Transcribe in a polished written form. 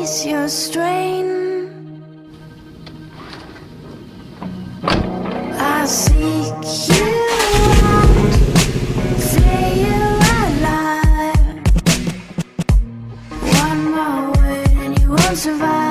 ease your strain. I seek you out, feel alive. One more word and you won't survive.